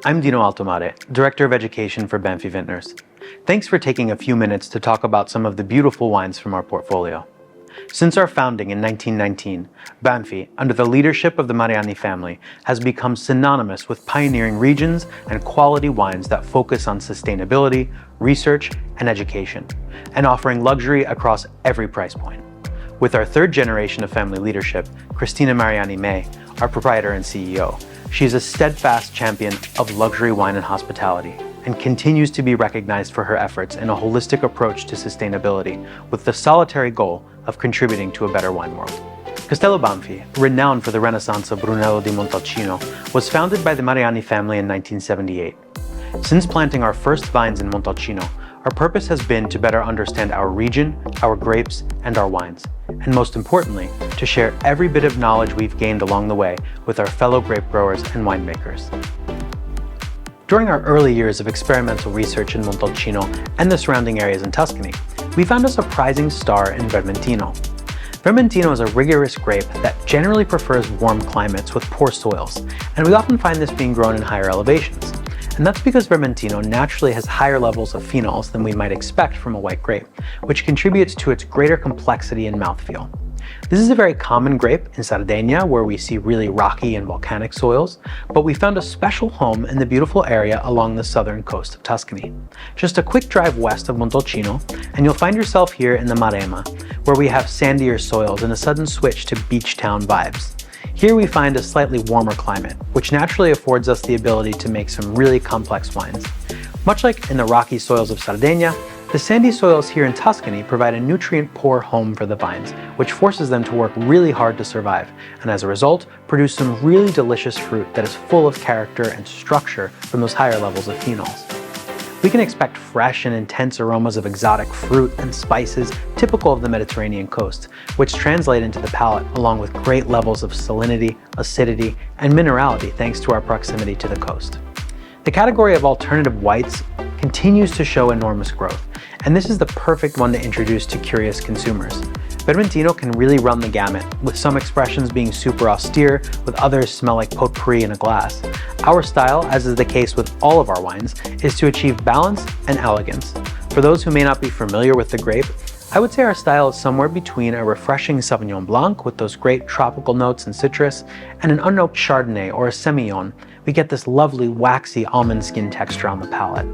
I'm Dino Altomare, Director of Education for Banfi Vintners. Thanks for taking a few minutes to talk about some of the beautiful wines from our portfolio. Since our founding in 1919, Banfi, under the leadership of the Mariani family, has become synonymous with pioneering regions and quality wines that focus on sustainability, research, and education, and offering luxury across every price point. With our third generation of family leadership, Cristina Mariani May, our proprietor and CEO, she is a steadfast champion of luxury wine and hospitality and continues to be recognized for her efforts in a holistic approach to sustainability with the solitary goal of contributing to a better wine world. Castello Banfi, renowned for the Renaissance of Brunello di Montalcino, was founded by the Mariani family in 1978. Since planting our first vines in Montalcino, our purpose has been to better understand our region, our grapes, and our wines, and most importantly, to share every bit of knowledge we've gained along the way with our fellow grape growers and winemakers. During our early years of experimental research in Montalcino and the surrounding areas in Tuscany, we found a surprising star in Vementino. Vementino is a rigorous grape that generally prefers warm climates with poor soils, and we often find this being grown in higher elevations. And that's because Vementino naturally has higher levels of phenols than we might expect from a white grape, which contributes to its greater complexity and mouthfeel. This is a very common grape in Sardinia, where we see really rocky and volcanic soils, but we found a special home in the beautiful area along the southern coast of Tuscany. Just a quick drive west of Montalcino, and you'll find yourself here in the Maremma, where we have sandier soils and a sudden switch to beach town vibes. Here we find a slightly warmer climate, which naturally affords us the ability to make some really complex wines. Much like in the rocky soils of Sardinia, the sandy soils here in Tuscany provide a nutrient-poor home for the vines, which forces them to work really hard to survive, and as a result, produce some really delicious fruit that is full of character and structure from those higher levels of phenols. We can expect fresh and intense aromas of exotic fruit and spices typical of the Mediterranean coast, which translate into the palate along with great levels of salinity, acidity, and minerality thanks to our proximity to the coast. The category of alternative whites continues to show enormous growth, and this is the perfect one to introduce to curious consumers. Vementino can really run the gamut, with some expressions being super austere, with others smell like potpourri in a glass. Our style, as is the case with all of our wines, is to achieve balance and elegance. For those who may not be familiar with the grape, I would say our style is somewhere between a refreshing Sauvignon Blanc with those great tropical notes and citrus, and an unoaked Chardonnay or a Semillon. We get this lovely waxy almond skin texture on the palate.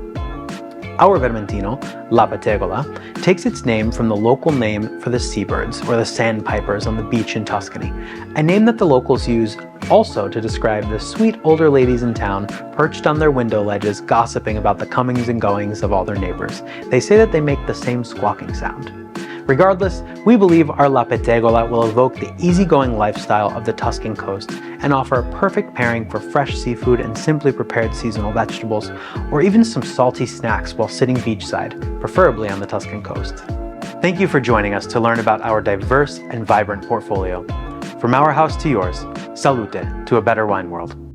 Our Vementino, La Pettegola, takes its name from the local name for the seabirds, or the sandpipers on the beach in Tuscany, a name that the locals use also to describe the sweet older ladies in town perched on their window ledges gossiping about the comings and goings of all their neighbors. They say that they make the same squawking sound. Regardless, we believe our La Pettegola will evoke the easygoing lifestyle of the Tuscan coast and offer a perfect pairing for fresh seafood and simply prepared seasonal vegetables, or even some salty snacks while sitting beachside, preferably on the Tuscan coast. Thank you for joining us to learn about our diverse and vibrant portfolio. From our house to yours, salute to a better wine world.